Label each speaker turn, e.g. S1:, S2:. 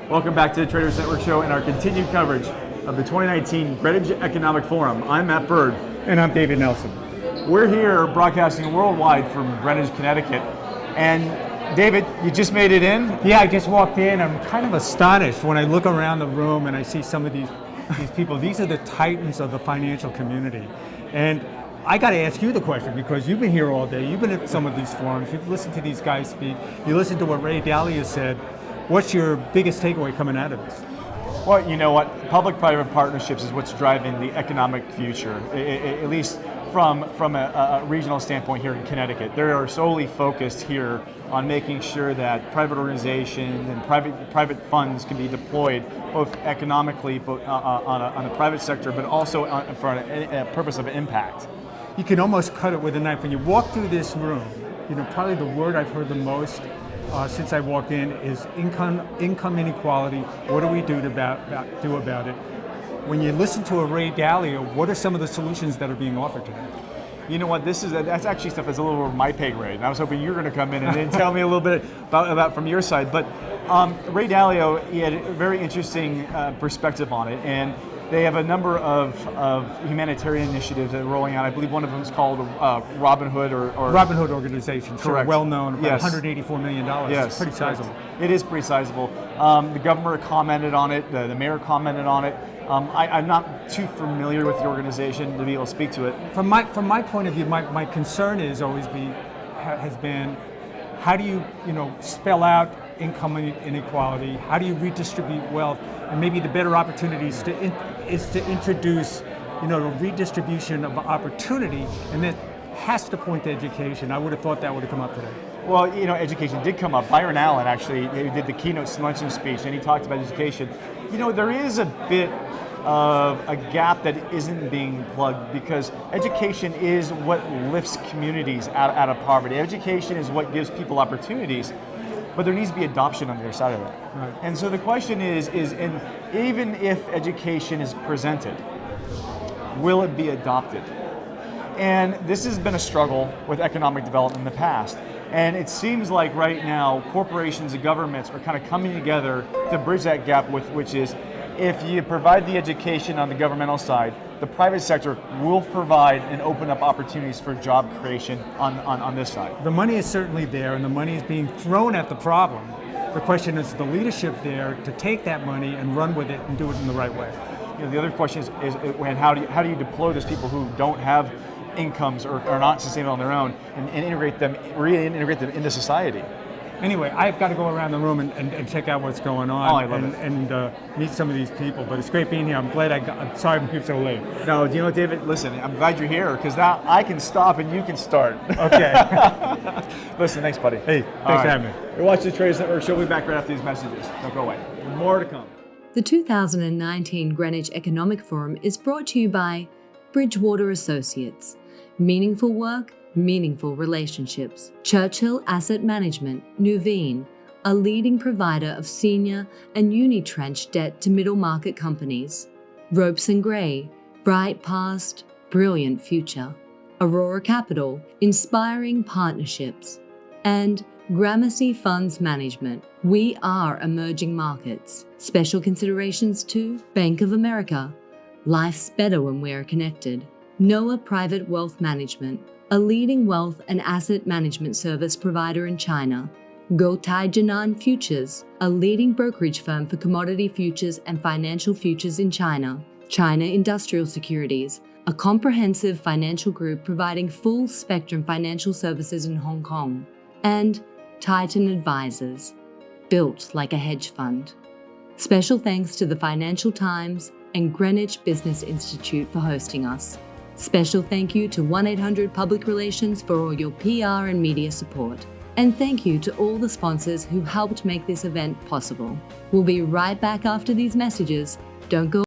S1: Welcome back to the Traders Network Show and our continued coverage of the 2019 Greenwich Economic Forum. I'm Matt Bird.
S2: And I'm David Nelson.
S1: We're here broadcasting worldwide from Greenwich, Connecticut. And David, you just made it in?
S2: Yeah, I just walked in. I'm kind of astonished when I look around the room and I see some of these people. These are the titans of the financial community. And I got to ask you the question, because you've been here all day. You've been at some of these forums. You've listened to these guys speak. You listened to what Ray Dalio said. What's your biggest takeaway coming out of this?
S1: Well, you know what? Public-private partnerships is what's driving the economic future, at least from a regional standpoint here in Connecticut. They are solely focused here on making sure that private organizations and private funds can be deployed both economically on the private sector, but also for a purpose of impact.
S2: You can almost cut it with a knife. When you walk through this room, probably the word I've heard the most since I walked in is income inequality. What do we do about it? When you listen to a Ray Dalio, what are some of the solutions that are being offered to them?
S1: You know what? That's actually stuff that's a little over my pay grade. And I was hoping you were going to come in and then tell me a little bit about from your side. But Ray Dalio, he had a very interesting perspective on it, and they have a number of humanitarian initiatives that are rolling out. I believe one of them is called Robin Hood or
S2: Robin Hood organization. Sure,
S1: correct.
S2: Well known, about
S1: Yes.
S2: $184 million.
S1: Yes,
S2: it's pretty sizable.
S1: It is pretty sizable. The governor commented on it. The mayor commented on it. I'm not too familiar with the organization to be able to speak to it.
S2: From my point of view, my concern has been, how do you spell out income inequality? How do you redistribute wealth? And maybe the better opportunities is to introduce, the redistribution of opportunity, and that has to point to education. I would have thought that would have come up today.
S1: Well, education did come up. Byron Allen actually did the keynote luncheon speech, and he talked about education. There is a bit of a gap that isn't being plugged, because education is what lifts communities out of poverty. Education is what gives people opportunities, but there needs to be adoption on the other side of it.
S2: Right.
S1: And so the question is even if education is presented, will it be adopted? And this has been a struggle with economic development in the past. And it seems like right now, corporations and governments are kind of coming together to bridge that gap, which is, if you provide the education on the governmental side, the private sector will provide and open up opportunities for job creation on this side.
S2: The money is certainly there, and the money is being thrown at the problem. The question is the leadership there to take that money and run with it and do it in the right way.
S1: The other question is how do you deploy those people who don't have incomes or are not sustainable on their own, and reintegrate them into society?
S2: Anyway, I've got to go around the room and check out what's going on.
S1: Oh, I love it.
S2: And meet some of these people. But it's great being here. I'm sorry I'm here so late.
S1: No, David, listen, I'm glad you're here, because now I can stop and you can start.
S2: Okay.
S1: Listen, thanks, buddy.
S2: Hey, thanks for having me.
S1: You're watching the Traders Network Show. We'll be back right after these messages. Don't go away. More to come.
S3: The 2019 Greenwich Economic Forum is brought to you by Bridgewater Associates. Meaningful work, meaningful relationships. Churchill Asset Management, Nuveen, a leading provider of senior and unitranche debt to middle market companies. Ropes and Gray, bright past, brilliant future. Aurora Capital, inspiring partnerships. And Gramercy Funds Management, we are emerging markets. Special considerations to Bank of America, life's better when we're connected. Noah Private Wealth Management, a leading wealth and asset management service provider in China. Guotai Jinan Futures, a leading brokerage firm for commodity futures and financial futures in China. China Industrial Securities, a comprehensive financial group providing full spectrum financial services in Hong Kong. And Titan Advisors, built like a hedge fund. Special thanks to the Financial Times and Greenwich Business Institute for hosting us. Special thank you to 1-800 Public Relations for all your PR and media support. And thank you to all the sponsors who helped make this event possible. We'll be right back after these messages. Don't go